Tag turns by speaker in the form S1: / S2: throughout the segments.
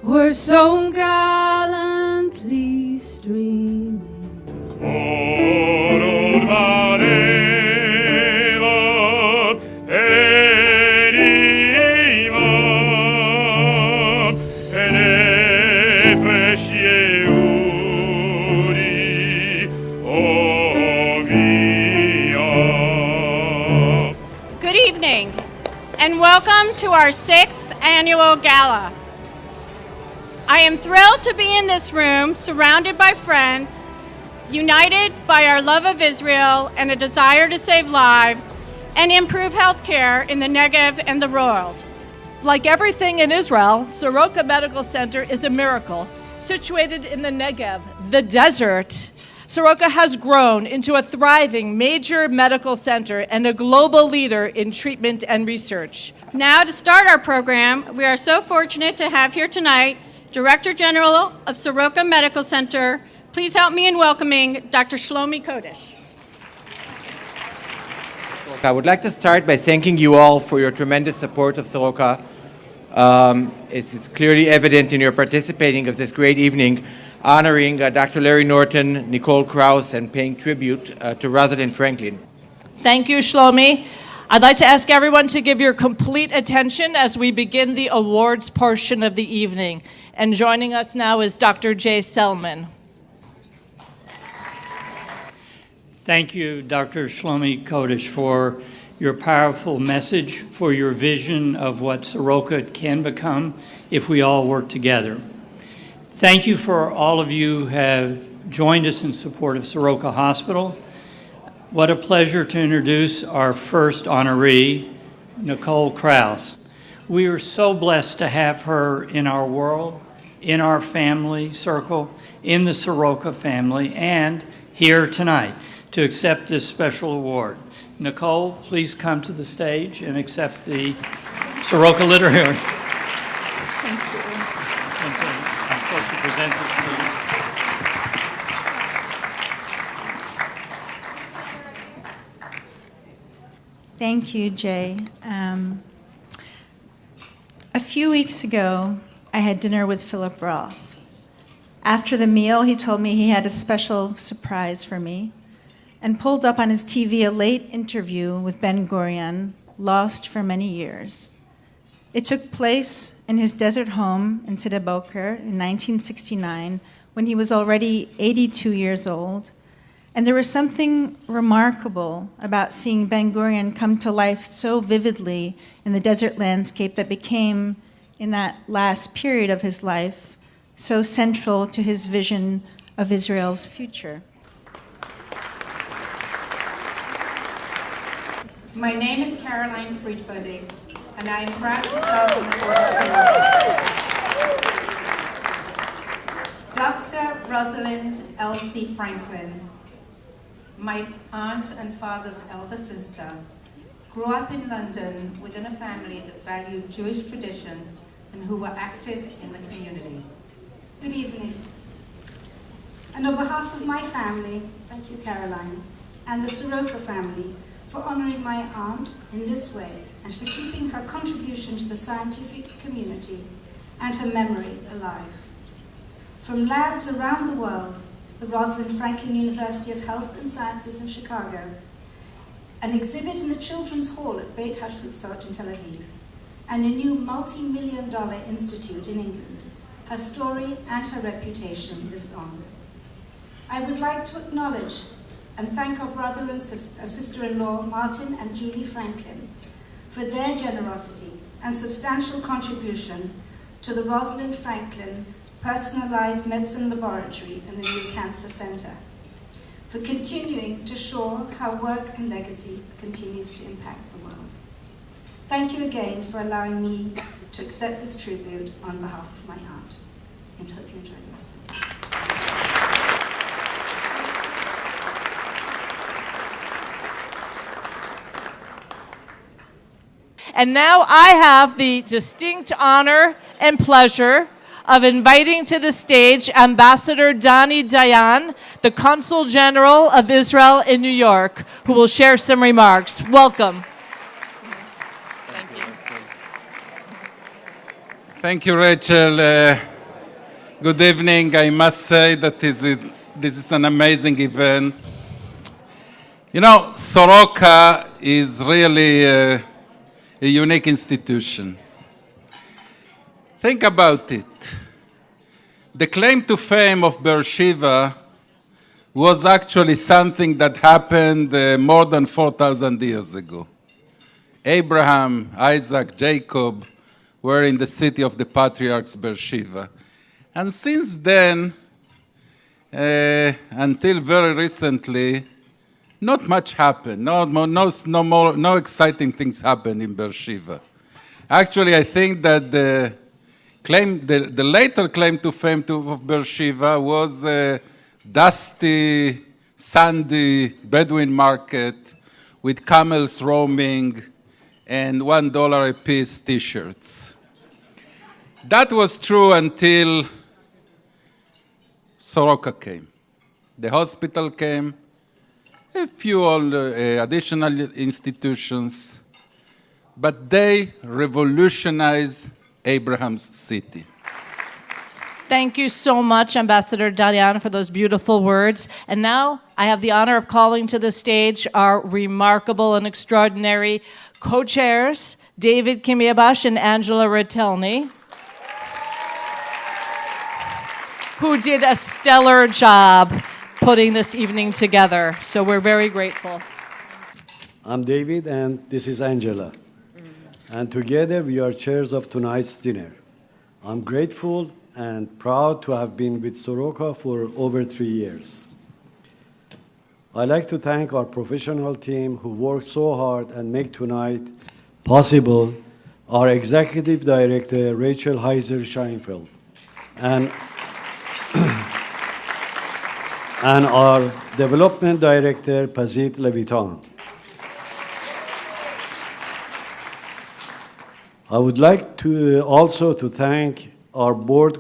S1: were so gallantly streaming.
S2: Good evening, and welcome to our 6th annual gala. I am thrilled to be in this room, surrounded by friends, united by our love of Israel and a desire to save lives and improve healthcare in the Negev and the world.
S3: Like everything in Israel, Soroka Medical Center is a miracle. Situated in the Negev, the desert, Soroka has grown into a thriving major medical center and a global leader in treatment and research.
S2: Now, to start our program, we are so fortunate to have here tonight Director General of Soroka Medical Center. Please help me in welcoming Dr. Shlomi Kodesh.
S4: I would like to start by thanking you all for your tremendous support of Soroka. It's clearly evident in your participating of this great evening, honoring Dr. Larry Norton, Nicole Krauss, and paying tribute to Rosalind Franklin.
S3: Thank you, Shlomi. I'd like to ask everyone to give your complete attention as we begin the awards portion of the evening. And joining us now is Dr. Jay Selman.
S5: Thank you, Dr. Shlomi Kodesh, for your powerful message, for your vision of what Soroka can become if we all work together. Thank you for all of you who have joined us in support of Soroka Hospital. What a pleasure to introduce our first honoree, Nicole Krauss. We are so blessed to have her in our world, in our family circle, in the Soroka family, and here tonight to accept this special award. Nicole, please come to the stage and accept the Soroka Literary Award.
S3: Thank you.
S5: I'm supposed to present this to you.
S6: Thank you, Jay. A few weeks ago, I had dinner with Philip Roth. After the meal, he told me he had a special surprise for me and pulled up on his TV a late interview with Ben-Gurion, lost for many years. It took place in his desert home in Sde Boker in 1969 when he was already 82 years old. And there was something remarkable about seeing Ben-Gurion come to life so vividly in the desert landscape that became, in that last period of his life, so central to his vision of Israel's future.
S7: My name is Caroline Friedfurdig, and I am proud to serve on the board of Soroka. Dr. Rosalind Elsie Franklin, my aunt and father's elder sister, grew up in London within a family that valued Jewish tradition and who were active in the community.
S8: Good evening. And on behalf of my family, thank you, Caroline, and the Soroka family for honoring my aunt in this way and for keeping her contribution to the scientific community and her memory alive. From labs around the world, the Rosalind Franklin University of Health and Sciences in Chicago, an exhibit in the Children's Hall at Beit HaTfutzot in Tel Aviv, and a new multi-million-dollar institute in England, her story and her reputation lives on. I would like to acknowledge and thank our brother and sister-in-law, Martin and Julie Franklin, for their generosity and substantial contribution to the Rosalind Franklin Personalized Medicine Laboratory and the new Cancer Center, for continuing to show how work and legacy continues to impact the world. Thank you again for allowing me to accept this tribute on behalf of my aunt, and hope you enjoy the rest of it.
S3: And now I have the distinct honor and pleasure of inviting to the stage Ambassador Dani Dayan, the Consul General of Israel in New York, who will share some remarks. Welcome.
S9: Thank you, Rachel. Good evening. I must say that this is an amazing event. You know, Soroka is really a unique institution. Think about it. The claim to fame of Beersheba was actually something that happened more than 4,000 years ago. Abraham, Isaac, Jacob were in the city of the patriarchs Beersheba. And since then, until very recently, not much happened. No exciting things happened in Beersheba. Actually, I think that the later claim to fame of Beersheba was a dusty, sandy Bedouin market with camels roaming and $1 a piece T-shirts. That was true until Soroka came. The hospital came, a few additional institutions, but they revolutionized Abraham's city.
S3: Thank you so much, Ambassador Dayan, for those beautiful words. And now I have the honor of calling to the stage our remarkable and extraordinary co-chairs, David Kimiabash and Angela Ritelny, who did a stellar job putting this evening together. So we're very grateful.
S10: I'm David, and this is Angela. And together we are chairs of tonight's dinner. I'm grateful and proud to have been with Soroka for over 3 years. I'd like to thank our professional team who worked so hard and make tonight possible, our Executive Director, Rachel Heiser-Scheinfeld, and our Development Director, Pazit Levitan. I would like to also to thank our board,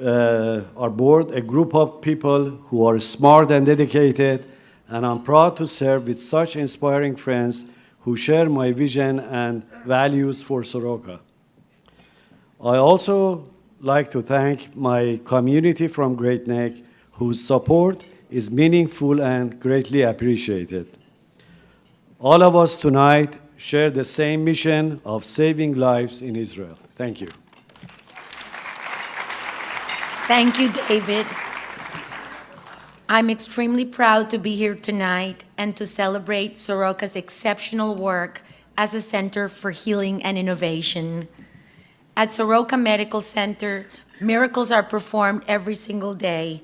S10: a group of people who are smart and dedicated, and I'm proud to serve with such inspiring friends who share my vision and values for Soroka. I also like to thank my community from Great Neck, whose support is meaningful and greatly appreciated. All of us tonight share the same mission of saving lives in Israel. Thank you.
S11: Thank you, David. I'm extremely proud to be here tonight and to celebrate Soroka's exceptional work as a center for healing and innovation. At Soroka Medical Center, miracles are performed every single day,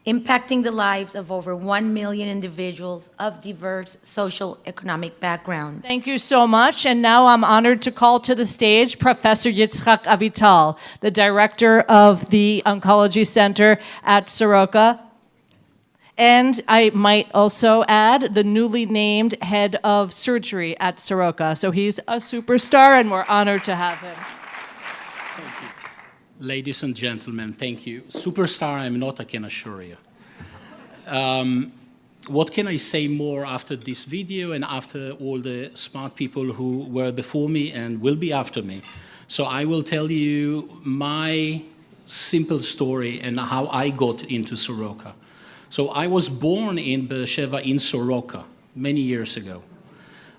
S11: impacting the lives of over 1 million individuals of diverse social economic backgrounds.
S3: Thank you so much. And now I'm honored to call to the stage Professor Yitzhak Avital, the director of the Oncology Center at Soroka. And I might also add the newly named head of surgery at Soroka. So he's a superstar, and we're honored to have him.
S12: Ladies and gentlemen, thank you. Superstar I'm not, I can assure you. What can I say more after this video and after all the smart people who were before me and will be after me? So I will tell you my simple story and how I got into Soroka. So I was born in Beersheba in Soroka many years ago.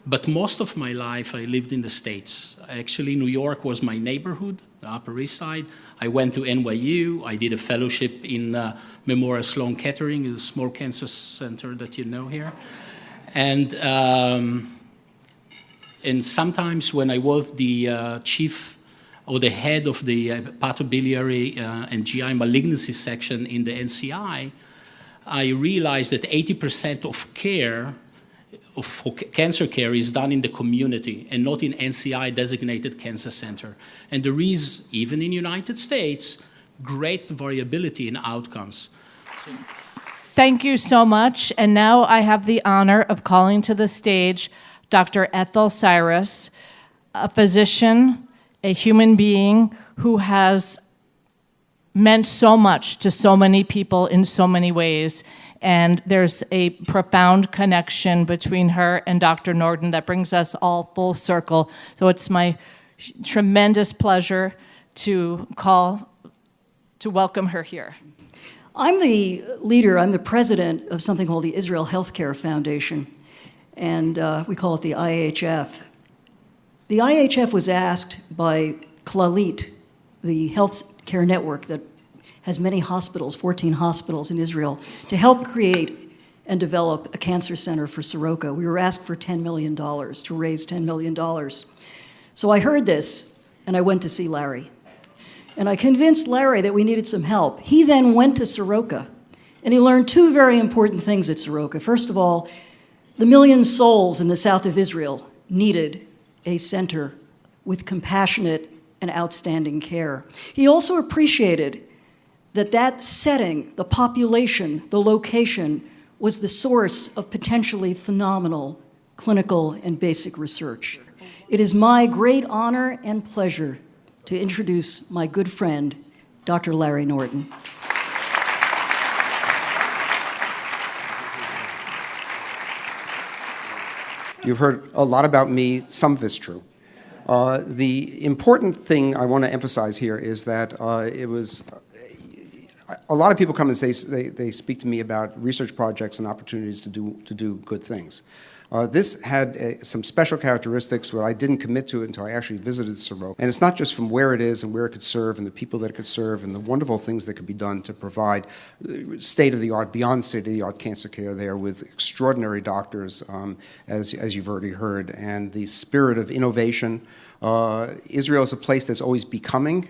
S12: But most of my life I lived in the States. Actually, New York was my neighborhood, the Upper East Side. I went to NYU. I did a fellowship in Memorial Sloan Kettering, a small cancer center that you know here. And sometimes when I was the chief or the head of the hepatobiliary and GI malignancy section in the NCI, I realized that 80% of care of cancer care is done in the community and not in NCI designated cancer center. And there is, even in the United States, great variability in outcomes.
S3: Thank you so much. And now I have the honor of calling to the stage Dr. Ethel Cyrus, a physician, a human being who has meant so much to so many people in so many ways. And there's a profound connection between her and Dr. Norton that brings us all full circle. So it's my tremendous pleasure to call to welcome her here.
S13: I'm the president of something called the Israel Healthcare Foundation, and we call it the IHF. The IHF was asked by Clalit, the health care network that has many hospitals, 14 hospitals in Israel, to help create and develop a cancer center for Soroka. We were asked for $10 million, to raise $10 million. So I heard this, and I went to see Larry. And I convinced Larry that we needed some help. He then went to Soroka, and he learned two very important things at Soroka. First of all, the million souls in the south of Israel needed a center with compassionate and outstanding care. He also appreciated that setting, the population, the location, was the source of potentially phenomenal clinical and basic research. It is my great honor and pleasure to introduce my good friend, Dr. Larry Norton.
S14: You've heard a lot about me, some of it's true. The important thing I want to emphasize here is that a lot of people come and they speak to me about research projects and opportunities to do good things. This had some special characteristics where I didn't commit to it until I actually visited Soroka. And it's not just from where it is and where it could serve and the people that it could serve and the wonderful things that could be done to provide state-of-the-art, beyond state-of-the-art cancer care there with extraordinary doctors, as you've already heard, and the spirit of innovation. Israel is a place that's always becoming,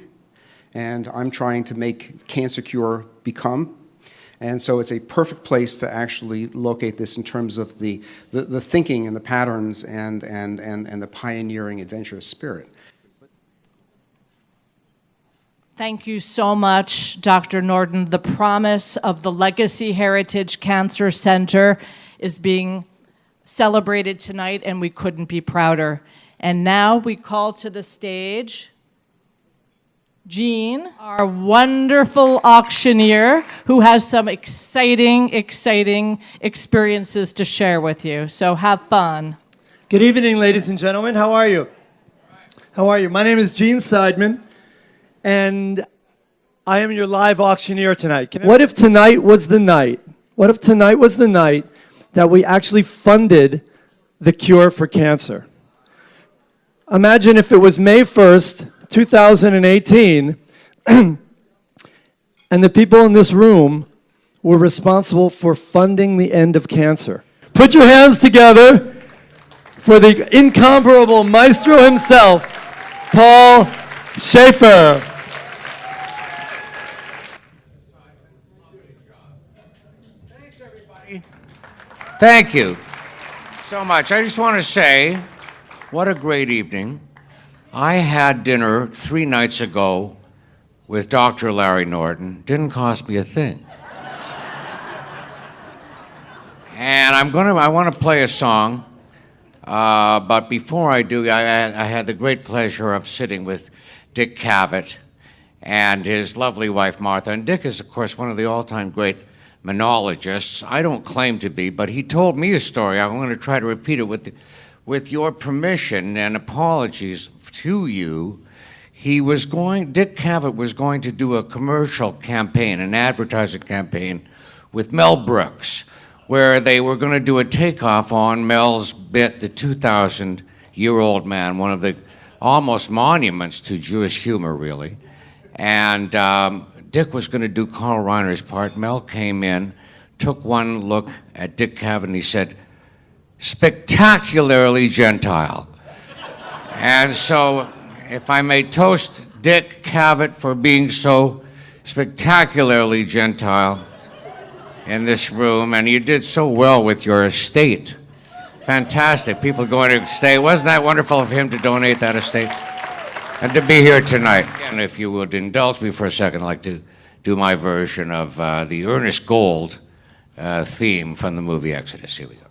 S14: and I'm trying to make cancer cure become. And so it's a perfect place to actually locate this in terms of the thinking and the patterns and the pioneering, adventurous spirit.
S3: Thank you so much, Dr. Norton. The promise of the Legacy Heritage Cancer Center is being celebrated tonight, and we couldn't be prouder. And now we call to the stage Jean, our wonderful auctioneer, who has some exciting experiences to share with you. So have fun.
S15: Good evening, ladies and gentlemen. How are you? How are you? My name is Gene Seidman, and I am your live auctioneer tonight. What if tonight was the night? What if tonight was the night that we actually funded the cure for cancer? Imagine if it was May 1st, 2018, and the people in this room were responsible for funding the end of cancer. Put your hands together for the incomparable maestro himself, Paul Schaefer.
S16: Thanks, everybody. Thank you so much. I just want to say, what a great evening. I had dinner 3 nights ago with Dr. Larry Norton. Didn't cost me a thing. And I want to play a song, but before I do, I had the great pleasure of sitting with Dick Cavett and his lovely wife Martha. And Dick is, of course, one of the all-time great monologists. I don't claim to be, but he told me a story. I'm going to try to repeat it with your permission and apologies to you. Dick Cavett was going to do a commercial campaign, an advertising campaign with Mel Brooks, where they were going to do a takeoff on Mel's bit, The 2,000-Year-Old Man, one of the almost monuments to Jewish humor, really. And Dick was going to do Carl Reiner's part. Mel came in, took one look at Dick Cavett, and he said, "Spectacularly Gentile." And so, if I may toast Dick Cavett for being so spectacularly Gentile in this room, and you did so well with your estate. Fantastic. People going to stay. Wasn't that wonderful of him to donate that estate? And to be here tonight. And if you would indulge me for a second, I'd like to do my version of the Ernest Gold theme from the movie Exodus. Here we go.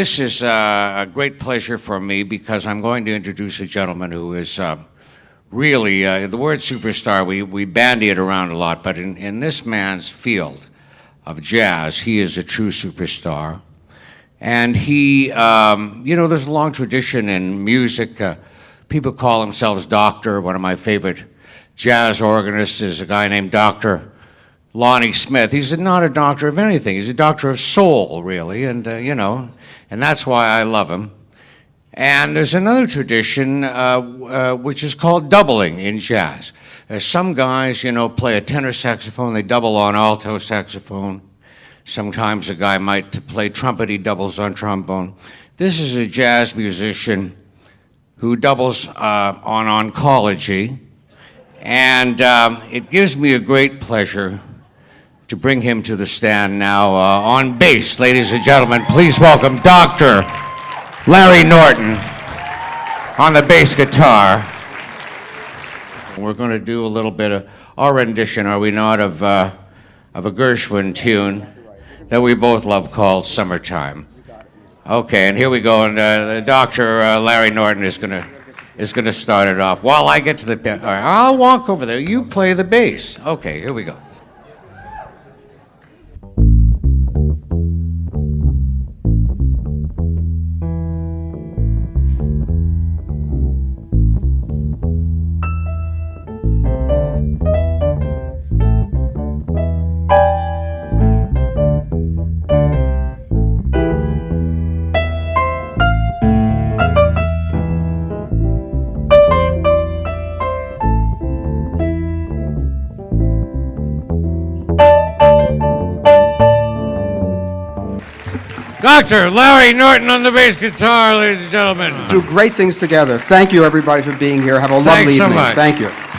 S16: this is a great pleasure for me because I'm going to introduce a gentleman who is really, the word superstar, we bandy it around a lot, but in this man's field of jazz, he is a true superstar. And he, there's a long tradition in music. People call themselves doctor. One of my favorite jazz organists is a guy named Dr. Lonnie Smith. He's not a doctor of anything. He's a doctor of soul, really, and, and that's why I love him. And there's another tradition which is called doubling in jazz. Some guys, play a tenor saxophone, they double on alto saxophone. Sometimes a guy might play trumpet, he doubles on trombone. This is a jazz musician who doubles on oncology. And it gives me a great pleasure to bring him to the stand now on bass. Ladies and gentlemen, please welcome Dr. Larry Norton on the bass guitar. We're going to do a little bit of our rendition, are we not, of a Gershwin tune that we both love called Summertime. Okay, and here we go, and Dr. Larry Norton is going to start it off. While I get to the... All right, I'll walk over there. You play the bass. Okay, here we go. Dr. Larry Norton on the bass guitar, ladies and gentlemen.
S14: Do great things together. Thank you, everybody, for being here. Have a lovely evening.
S16: Thanks so much.
S14: Thank you.